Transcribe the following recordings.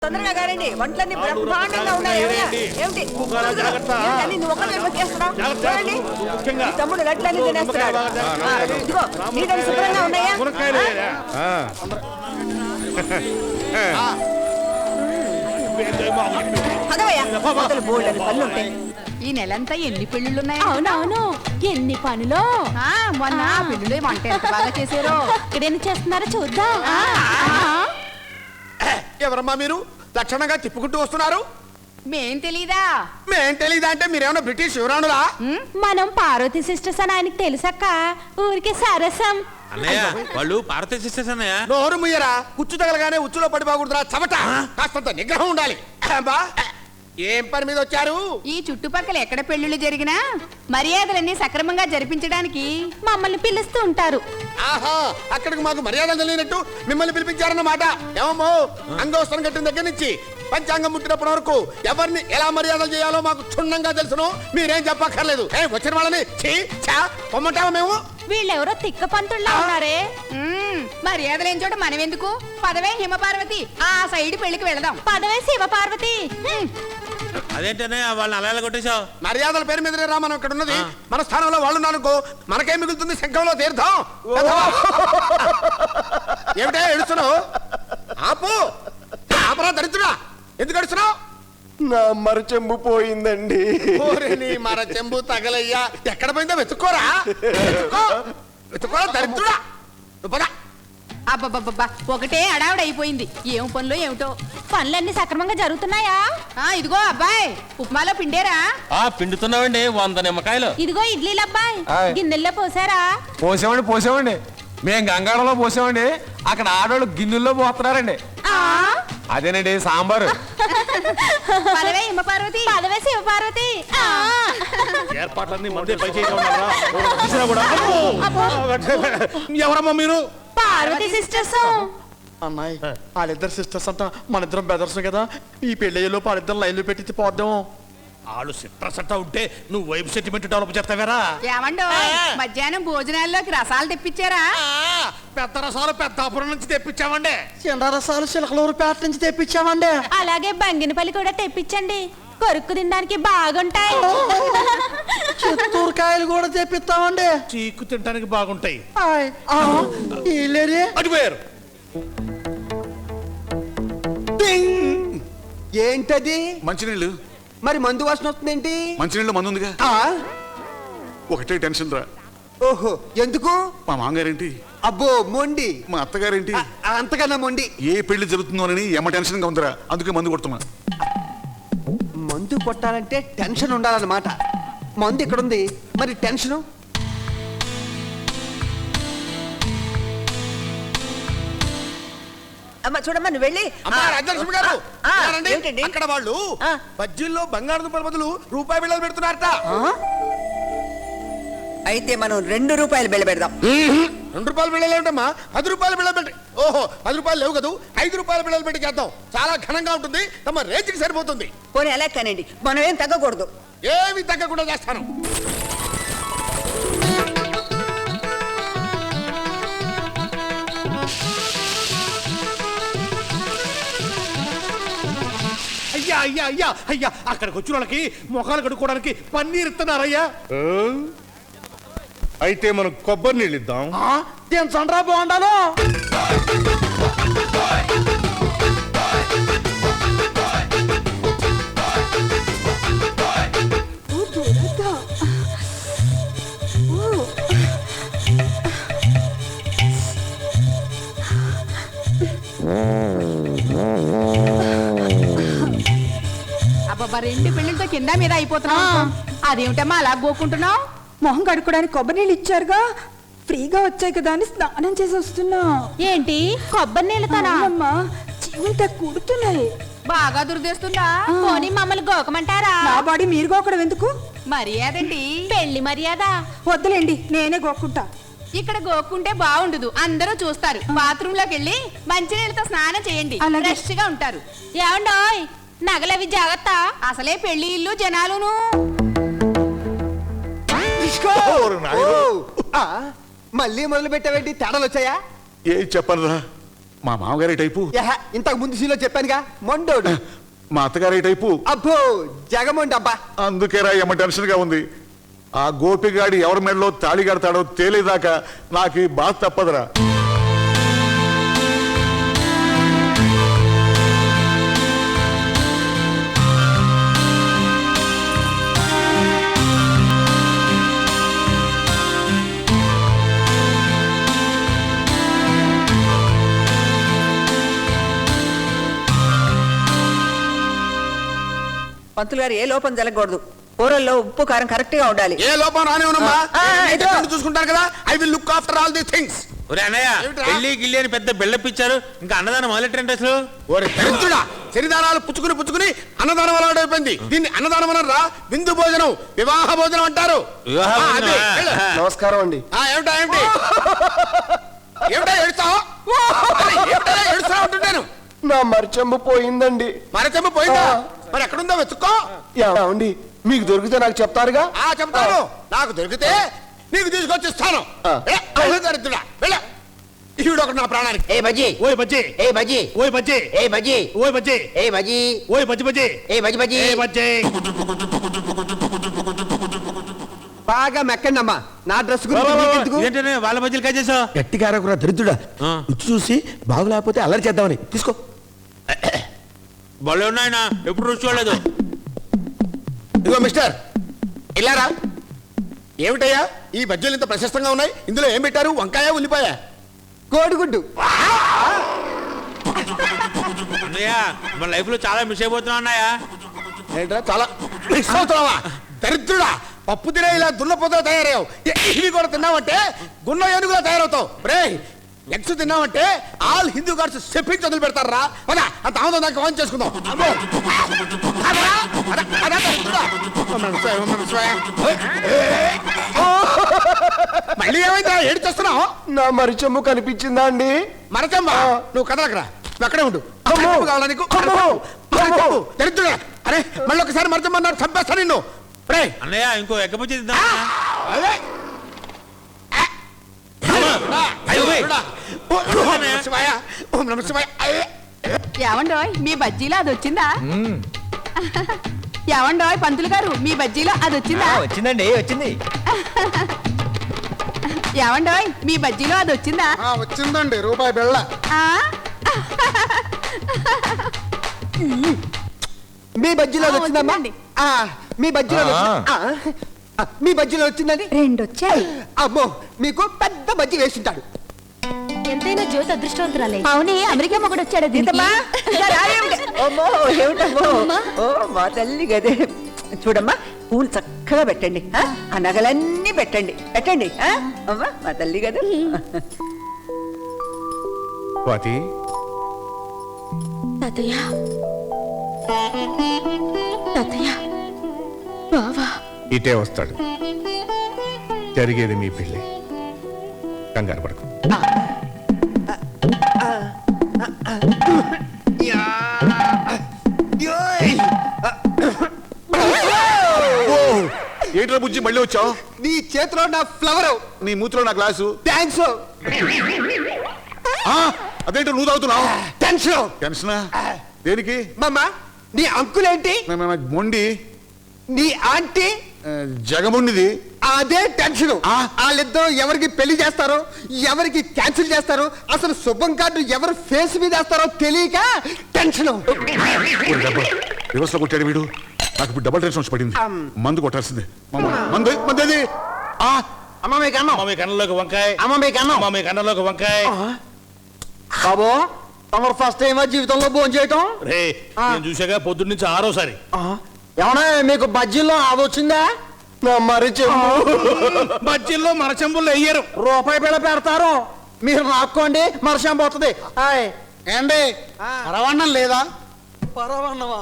తొందరగా గారండి వంటలన్నీ బ్రహ్మాండంగా ఉన్నాయి. ఏమిటి నువ్వు ఒకటే చేస్తున్నావు? చూడండి తమ్ముడు లడ్లన్నీ తినేస్తున్నాడు. ఇదిగో నీళ్ళని శుభ్రంగా ఉన్నాయా? పదవయ్యా బోల్డని పనులు ఉంటాయి. ఈ నెలంతా ఎన్ని పెళ్లిళ్ళున్నాయి? అవునవును, ఎన్ని పనులు. మొన్న పెళ్లిలో వంట ఎంత బాగా చేశారో. ఇక్కడేం చేస్తున్నారో చూద్దాం. ఎవరమ్మా మీరు లక్షణంగా తిప్పుకుంటూ వస్తున్నారు? మేం తెలీదా? మేం తెలీదా అంటే మీరేమన్నా బ్రిటిష్ యువరాణులా? మనం పార్వతి సిస్టర్స్ అని ఆయనకి తెలుసక్క. ఊరికి సరసం. అన్నయ్య వాళ్ళు పార్వతి సిస్టర్స్ అన్నయ్య. నోరు ముయ్యరా, ఉచ్చు తగలగానే ఉచ్చులో పడిపోకూడదురా చవట. కాస్తంత నిగ్రహం ఉండాలి. బా ఏం పని మీద వచ్చారు? ఈ చుట్టుపక్కల ఎక్కడ పెళ్లిళ్ళు జరిగినా మర్యాదలన్నీ సక్రమంగా జరిపించడానికి మమ్మల్ని పిలుస్తూ ఉంటారు. ఆహా, అక్కడికి మాకు మర్యాదలు తెలియనట్టు మిమ్మల్ని పిలిపించారన్నమాట. ఏమమ్మో, అంగోస్తం కట్టిన దగ్గర నుంచి పంచాంగం ముట్టినప్పటి వరకు ఎవరిని ఎలా మర్యాదలు చేయాలో మాకు క్షుణ్ణంగా తెలుసును. మీరేం చెప్పక్కర్లేదు. వచ్చిన వాళ్ళని పొమ్మంటావా మేము? వీళ్ళెవరో తిక్క పంతుల్లా ఉన్నారే. మర్యాదలేం చోట మనమెందుకు? పదవే హిమపార్వతి, ఆ సైడ్ పెళ్లికి వెళదాం. పదవే శివ పార్వతి. అదేంటనే వాళ్ళని అలా కొట్టేశావు? మర్యాదల పేరు మీద రా మనం ఇక్కడ ఉన్నది. మన స్థానంలో వాళ్ళు అనుకో, మనకేం మిగులుతుంది? శంఖంలో తీర్థం. ఏమిటే ఎడుస్తున్నావు? ఆపు, ఆపరా దరిద్రుడా. ఎందుకు ఎడుస్తున్నావు? నా మరచెంబు పోయిందండి. నీ మరచెంబు తగలయ్యా. ఎక్కడ పోయిందో వెతుక్కోరా, వెతుక్కోరా దరిద్రుడా. అబ్బబ్బబ్బా, ఒకటే అడావిడైపోయింది. ఏం పనులు ఏమిటో. పనులన్నీ సక్రమంగా జరుగుతున్నాయా? ఇదిగో అబ్బాయి, ఉప్మాలో పిండేరా? పిండుతున్నావండి 100 నిమ్మకాయలు. ఇదిగో ఇడ్లీలు అబ్బాయి, గిన్నెల్లో పోసారా? పోసామండి మేము గంగాళంలో పోసామండి. అక్కడ ఆడవాళ్ళు గిన్నెల్లో పోతున్నారండి. అదేనండి సాంబారు. పదవే హిమపార్వతి, పదవే శివ పార్వతి. ఏర్పాట్లన్నీ ముందే పై చేయడం. ఎవరమ్మా మీరు? పార్వతి సిస్టర్స్. అమ్మాయి, వాళ్ళిద్దరు సిస్టర్స్ అంట, మన ఇద్దరం బెదర్స్ కదా. ఈ పెళ్ళయ్యలో వాళ్ళిద్దరు లైన్లు పెట్టి పోద్దాం. వాళ్ళు సిట్రస్ అంటా ఉంటే నువ్వు వైపు సెంటిమెంట్ డెవలప్ చేస్తావేరా? ఏమండో, మధ్యాహ్నం భోజనాల్లోకి రసాలు తెప్పించారా? పెద్ద రసాలు పెద్దాపురం నుంచి తెప్పించామండి. చిన్న రసాలు చిలకలూరుపేట నుంచి తెప్పించామండి. అలాగే బంగినపల్లి కూడా తెప్పించండి, కొరుక్కు తినడానికి బాగుంటాయి. చిత్తూరుకాయలు కూడా తెప్పిస్తామండి. చీకు తినడానికి బాగుంటాయి. అడిపోయారు. ఏంటది? మంచినీళ్ళు. మరి మందు వాసన వస్తుందేంటి? మంచినీళ్ళు మందు ఉందిగా. ఒకటే టెన్షన్ రా. ఓహో, ఎందుకు? మా మామగారేంటి? అబ్బో మొండి. మా అత్తగారేంటి? అంతకన్నా మొండి. ఏ పెళ్లి జరుగుతుందోనని ఎమ్మ టెన్షన్ గా ఉందిరా. అందుకే మందు కొడుతున్నా. మందు కొట్టాలంటే టెన్షన్ ఉండాలన్నమాట. మందు ఇక్కడుంది, మరి టెన్షను? అమ్మ చూడమ్మా, నువ్వు వెళ్ళి అక్కడ వాళ్ళు బజ్జీల్లో బంగాళదుంపల బదులు రూపాయి బిళ్ళలు పెడుతున్నారట. అయితే మనం 2 రూపాయల బిళ్ళ పెడదాం. 2 రూపాయల బిళ్ళలు ఏమిటమ్మా? 10 రూపాయల బిళ్ళలు పెట్టి. ఓహో, 10 రూపాయలు లేవు కదా, 5 రూపాయల బిళ్ళలు పెట్టి చేద్దాం. చాలా ఘనంగా ఉంటుంది, తమ రేంజ్కి సరిపోతుంది. పోనీ అలా కానండి, మనం ఏం తగ్గకూడదు. ఏమి తగ్గకుండా చేస్తాను. అయ్యా అయ్యా అయ్యా అయ్యా, అక్కడికి వచ్చిన వాళ్ళకి మొఖాలు కడుక్కోవడానికి పన్నీర్ ఇస్తున్నారయ్యా. అయితే మనం కొబ్బరి నీళ్ళు ఇద్దాం. సండ్రా బాగుండాలో. అబ్బబ్బా, 2 పెళ్లిళ్ళతో కింద మీద అయిపోతున్నావు. అదేమిటమ్మా అలా గోకుంటున్నావు? మొహం కడుక్కోడానికి కొబ్బరి నీళ్ళు ఇచ్చారుగా, ఫ్రీగా వచ్చాయి కదా అని స్నానం చేసి వస్తున్నా. ఏంటి కొబ్బరి నీళ్ళతోనా? అమ్మా, జీవంతా కుడుతున్నాయి. బాగా దురదేస్తుందా? పోనీ మమ్మల్ని గోకమంటారా? నా బాడీ మీరు గోకడం ఎందుకు? మర్యాదండి. పెళ్లి మర్యాద. వద్దులేండి, నేనే గోక్కుంటా. ఇక్కడ గోక్కుంటే బాగుండదు, అందరూ చూస్తారు. బాత్రూమ్ లోకి వెళ్ళి మంచినీళ్ళతో స్నానం చేయండి, అలాగే. ఫ్రెష్ గా ఉంటారు. ఏమండోయ్, నగలవి జాగ్రత్త. అసలే పెళ్లి ఇల్లు జనాలును. మళ్ళీ మొదలు పెట్టావేంటి? తేడాలు వచ్చాయా? ఏ చెప్పనురా, మా మామగారి టైపు, ఇంతకు ముందు సీలో చెప్పానుగా మొండోడు. మా అత్తగారి టైపు. అబ్బో జగమొండి అబ్బా. అందుకేరా ఏమ టెన్షన్ గా ఉంది. ఆ గోపిగాడి ఎవరి మెడలో తాళి కడతాడో తేలేదాకా నాకు ఈ బాధ తప్పదురా. పంతులు గారు ఏ లోపం జరగకూడదు. కూరల్లో ఉప్పు కారం కరెక్ట్ గా ఉండాలి. ఏ లోపం రానివ్వనమ్మా. చూసుకుంటారు కదా. I will look after all the things. ఒరే అన్నయ్య, పెళ్లి గిల్లి అని పెద్ద బిల్డప్ ఇచ్చారు, ఇంకా అన్నదానం మొదలెట్టండి అసలు. ఒరే దరిద్రుడా, శనిదానాలు పుచ్చుకుని అన్నదానం అలవాటు అయిపోయింది. దీన్ని అన్నదానం అనరా, విందు భోజనం, వివాహ భోజనం అంటారు. నమస్కారం అండి. ఏమిటా ఏడుస్తావు? ఏడుస్తా ఉంటుంటాను. నా మరచెంబు పోయిందండి. మరచెంబ పోయిందా? మరి ఎక్కడుందో వెతుక్కో. ఏమండి మీకు దొరికితే నాకు చెప్తారుగా? చెప్తాను. నాకు దొరికితే నీకు తీసుకొచ్చి ఇస్తాను. దరిద్రుడా వెళ్ళ. ఈవిడ ఒకటి నా ప్రాణానికి. ఏ బజ్జీ, ఓయ్ బజ్జీ, ఏ బజ్జీ, ఓయ్ బజ్జీ, ఏ బజ్జీ, ఓయ్ బజ్జీ, ఏ బజ్జీ, ఓయ్ బజ్జీ బజ్జీ, ఏ బజ్జీ బజ్జీ, ఏ బజ్జీ. బాగా మెక్కండి అమ్మా. నా డ్రెస్ గురించి ఏంటనే వాళ్ళ బజ్జీలు కాయ చేసావు? గట్టిగా అరకురా దరిద్రుడా. రుచి చూసి బాగు లేకపోతే అల్లరి చేద్దామని తీసుకో. బళ్ళు ఉన్నాయన, ఎప్పుడు రుచి చూడలేదు. ఇదిగో మిస్టర్, ఇల్లారా. ఏమిటయ్యా ఈ బజ్జీలు ఇంత ప్రశస్తంగా ఉన్నాయి? ఇందులో ఏం పెట్టారు? వంకాయ, ఉల్లిపాయ, కోడిగుడ్డు. అన్నయ్య, మన లైఫ్ లో చాలా మిస్ అయిపోతున్నా అన్నయ్య. ఏంట్రా చాలా మిస్ అవుతున్నావా? దరిద్రుడా, పప్పు తినే ఇలా దున్నపోతలో తయారయ్యావు. ఇవి కూడా తిన్నావంటే గున్న ఏనుగులా తయారవుతావు. రే ఎగ్స్ తిన్నావంటే ఆల్ హిందూ గాడ్స్ చెప్పించి వదిలి పెడతారా? పదా అంత ఆమోదం దాకా ఆన్ చేసుకుందాం. మళ్ళీ ఏమైందా? ఏడు చేస్తున్నావు? నా మరిచెంబు కనిపించిందా అండి? మరచెంబా? నువ్వు కదలకరా, నువ్వు అక్కడే ఉండు. కావాలా నీకు? దరిద్రుడా, అరే మళ్ళీ ఒకసారి మరచెంబన్నారు, చంపేస్తా నిన్ను. రే అన్నయ్య, ఇంకో ఎగ్గ బజ్జీ తిందాం. ఏమండోయ్ మీ బజ్జీలో అది వచ్చిందా? ఏమండోయ్ పంతులు గారు మీ బజ్జీలో అది వచ్చిందా? వచ్చిందండి, వచ్చింది. ఏమండోయ్ మీ బజ్జీలో అది వచ్చిందా? వచ్చిందండి, రూపాయి బిళ్ళ. మీ బజ్జీలో వచ్చిందమ్మా? మీ బజ్జీలో మీ బజ్జీలో వచ్చిందండి? 2 వచ్చాయి. అమ్మో, మీకు పెద్ద బజ్జీ వేసింటాడు. ఎంతైనా జ్యోతి అదృష్టవంతురాలే. అవునే, అమెరికా మొగుడు వచ్చాడు. అమ్మో ఏమిటమ్మో. ఓ మా తల్లి గదే. చూడమ్మా, పూలు చక్కగా పెట్టండి. ఆ నగలన్నీ పెట్టండి పెట్టండి. అమ్మా మా తల్లి కదా. స్వాతి, తాతయ్య, తాతయ్య, బావా ఇటే వస్తాడు. జరిగేది మీ పెళ్ళి, కంగారు పడకు. ఏంట్రా బుజ్జి మళ్ళీ వచ్చావు? నీ చేతిలో నా ఫ్లవర్, నీ మూతిలో నా గ్లాసు. థ్యాంక్స్. అదేంటో నువ్వు తాగుతున్నావు? టెన్షన్. టెన్షనా? దేనికి? మమ్మా, నీ అంకుల్ ఏంటి? మొండి. నీ ఆంటీ జగముండిది. అదే టెన్షన్. వాళ్ళిద్దరూ ఎవరికి పెళ్లి చేస్తారో, ఎవరికి క్యాన్సిల్ చేస్తారో, అసలు శుభం కార్డు ఎవరు ఫేస్ మీద వేస్తారో తెలియక టెన్షన్. రివర్స్ లో కొట్టాడు వీడు. నాకు ఇప్పుడు డబుల్ టెన్షన్ వచ్చి పడింది. మందు కొట్టాల్సిందే. మందు మంది. అమ్మ మీ కన్నం, అమ్మ మీ కన్నంలోకి వంకాయ, అమ్మ మీ కన్నం, అమ్మ మీ కన్నంలోకి వంకాయ. బాబు తమరు ఫస్ట్ టైం జీవితంలో భోజనం చేయటం? రే నేను చూసాగా పొద్దున్న నుంచి 6వ ఏమన్నా మీకు బజ్జీల్లో అది వచ్చిందా? నా మరిచెంబు. బజ్జీల్లో మరచెంబుల్లో వెయ్యరు. రూపాయి బిళ్ళ పెడతారు, మీరు నాక్కోండి, మరసం పోతుంది. ఏండి పరవన్నం లేదా? పరవన్నమా?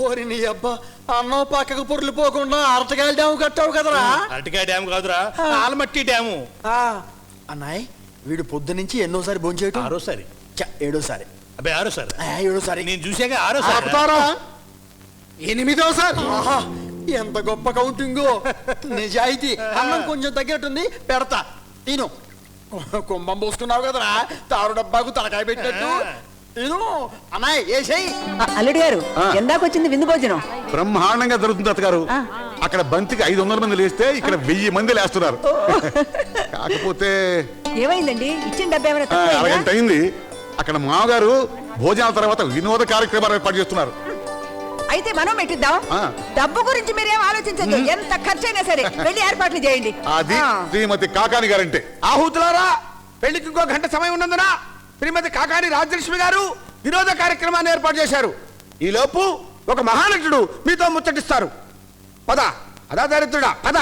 ఓరి నీ అబ్బా, అన్నం పక్కకు పొర్లు పోకుండా అరటికాయల డ్యాము కట్టావు కదరా. అరటికాయ డ్యాము కాదురా, ఆల్మట్టి డ్యాము. అన్నాయ్, వీడు పొద్దు నుంచి ఎన్నోసారి భోజనం చేయటం? 6వ. 7వ. అబ్బాయి 6వ. 7వ. నేను చూసాక 6వ. 8వ. ఎంత గొప్ప కౌంటింగో. నిజాయితీ. అన్నం కొంచెం తగ్గట్టుంది, పెడతా తిను. కుంభం పోసుకున్నావు కదరా తారు డబ్బాకు తలకాయ పెట్టినట్టు నేను అమ్మాయి ఏసేయ్. అల్లుడు గారు ఎందాకొచ్చింది విందు భోజనం? బ్రహ్మాండంగా జరుగుతుంది అత్తగారు. అక్కడ బంతికి 500 మంది లేస్తే ఇక్కడ 1000 మంది లేస్తున్నారు. కాకపోతే ఏమైందండి? ఇచ్చిన డబ్బు ఏమైనా తక్కువైందా? అరగంట అయింది. అక్కడ మామగారు భోజనాల తర్వాత వినోద కార్యక్రమాలు ఏర్పాటు చేస్తున్నారు. అయితే మనం పెట్టిద్దాం. డబ్బు గురించి మీరేం ఆలోచించద్దు. ఎంత ఖర్చైనా సరే వెళ్ళి ఏర్పాట్లు చేయండి. అది శ్రీమతి కాకాని గారంటే. ఆహూతులారా, పెళ్లికి ఇంకో గంట సమయం ఉన్నందున శ్రీమతి కాకాని రాజలక్ష్మి గారు వినోద కార్యక్రమాన్ని ఏర్పాటు చేశారు. ఈ లోపు ఒక మహానటుడు మీతో ముచ్చటిస్తారు. పద అదా దరిద్రుడా పద.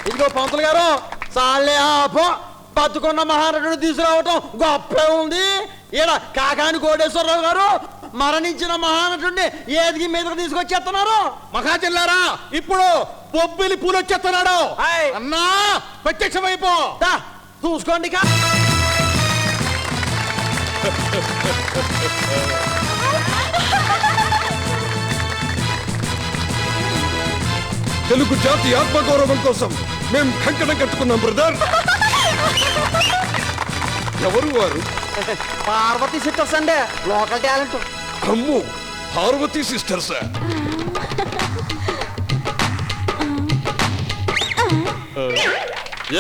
ఇదిగో పంతులు గారు సాలే ఆపో. బతుకున్న మహానటుడు తీసుకురావటం గొప్పే ఉంది. ఈడ కాకాని కోటేశ్వరరావు గారు మరణించిన మహానటుడిని ఏదికి మీదకు తీసుకొచ్చేస్తున్నారు. మహాజన్లారా, ఇప్పుడు బొబ్బిలి పూలు వచ్చేస్తున్నాడు. అన్నా ప్రత్యక్షమైపో. చూసుకోండి. తెలుగు జాతి ఆత్మగౌరవం కోసం మేము కంకణం కట్టుకున్నాం బ్రదర్. ఎవరు వారు? పార్వతీ సిస్టర్స్ అండి, లోకల్ టాలెంట్. అమ్ము, పార్వతీ సిస్టర్స్.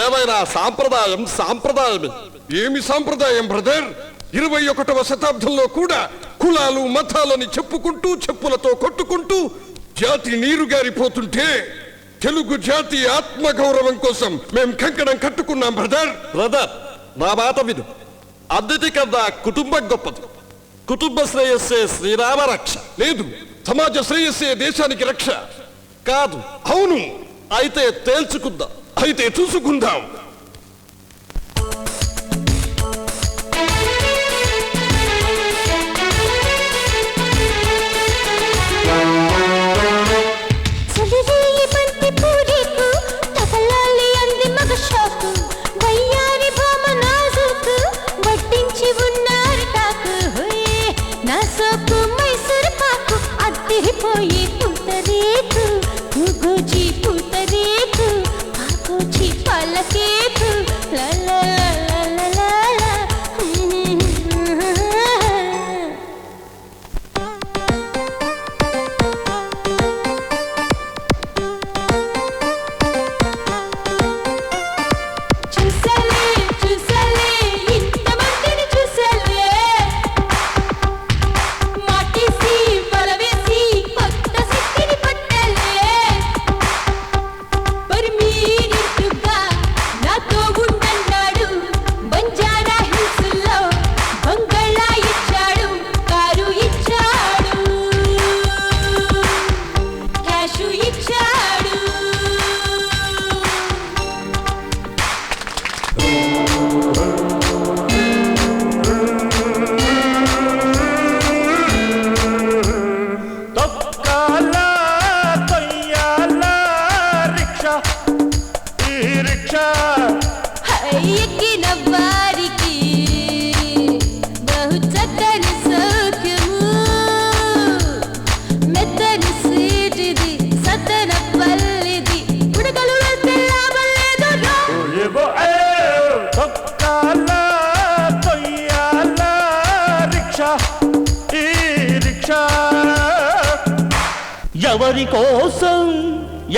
ఏమైనా సాంప్రదాయం సాంప్రదాయమే. ఏమి సాంప్రదాయం బ్రదర్? 21వ శతాబ్దంలో కూడా కులాలు మతాలని చెప్పుకుంటూ చెప్పులతో కొట్టుకుంటూ జాతి నీరు గారిపోతుంటే తెలుగు జాతి ఆత్మగౌరవం కోసం మేము కంకణం కట్టుకున్నాం బ్రదర్. బ్రదర్, నా మాట విను. అన్నిటికన్నా కుటుంబం గొప్పది. కుటుంబ శ్రేయస్సే శ్రీరామ రక్ష. లేదు, సమాజ శ్రేయస్సే దేశానికి రక్ష. కాదు, అవును. అయితే తేల్చుకుందాం, అయితే చూసుకుందాం.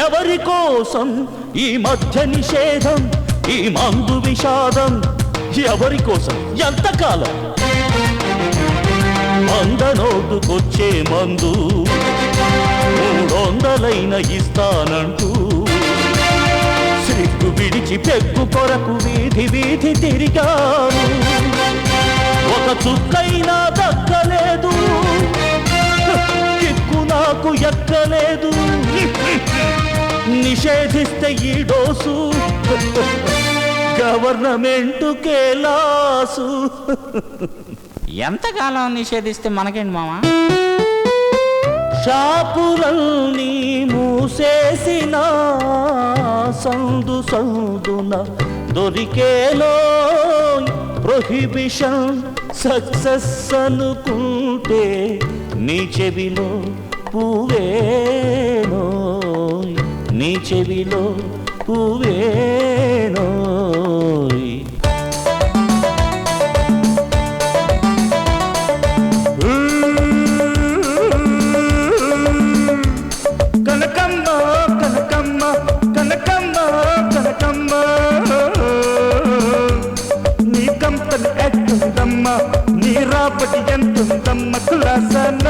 ఎవరి కోసం ఈ మధ్య నిషేధం, ఈ మందు విషాదం? ఎవరి కోసం ఎంతకాలం? మంద నోటుకొచ్చే మందు 300 ఇస్తానంటూ సిగ్గు విడిచి పెగ్గు కొరకు వీధి వీధి తిరిగాను. ఒక చుక్కైనా దక్కలేదు, కిక్కు నాకు ఎక్కలేదు. నిషేధిస్తే ఈ డోసు గవర్నమెంట్ కేలాసు. ఎంతకాలం నిషేధిస్తే మనకేంటి మామా? షాపులన్నీ మూసేసిన సందు సందున దొరికేలో ప్రొహిబిషన్ సక్సెస్ అనుకుంటే నీ చెవిలో పువ్వేనో. నీ చెవిలో పువ్వేనోయ్. కనకమ్మ కనకమ్మ కనకమ్మ కనకమ్మ నీ కంపెనీ ఎట్టుందమ్మ, నీ రాబడి ఎంతుందమ్మ కులాసన.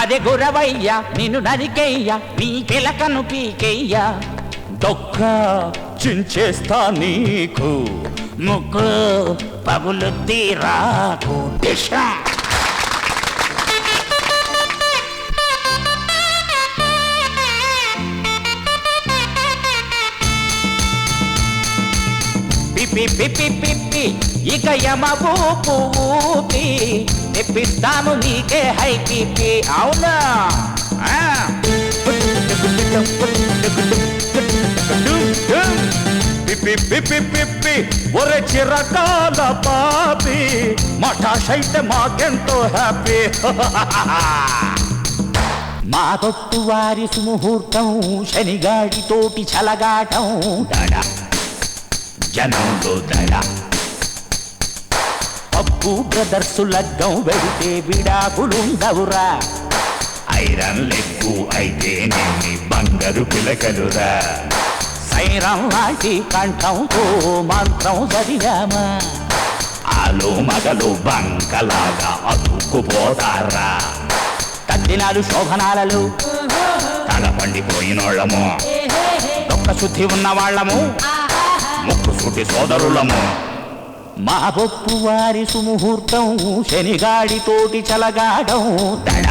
అదే గురవయ్యా నిన్ను నరికెయ్యా, పీకెలకను పీకెయ్యా, దొక్క చించేస్తా నీకు, ముక్కు పగులు తీరాకు దిశ. పిపి పిపి పిప్పి ఇక యమబూ ఊపి తెప్పిస్తాను నీకే హై పిపి. అవునా పిపి పిపి పిప్పి ఒరే చిరకాల పాపి, మఠాషైతే మాకెంతో హ్యాపీ. మా తొట్టు వారి సుముహూర్తం, శనిగాడితోటి చలగాటం, దడ జనంలో దడ. పప్పు బ్రదర్సు లగ్గం వెడితే విడాకులుండవురా, ఐరన్ లెగ్గు అయితే నేమి బంగారు పిలకలురా. సైరం లాంటి కంఠంతో మంత్రం చదివామా, ఆలు మగలు బంకలాగా అతుక్కుపోతారా. తద్దినాలు శోభనాలలో తల పండిపోయినోళ్ళము, ఒక్క శుద్ధి ఉన్న వాళ్ళము, ముక్కు సుటి సోదరులము. మా బొప్పు వారి సుముహూర్తం, శనిగాడితోటి చలగాడం, దడ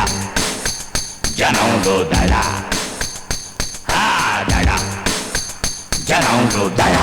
జనంలో దడ, దడ జనంలో దడ.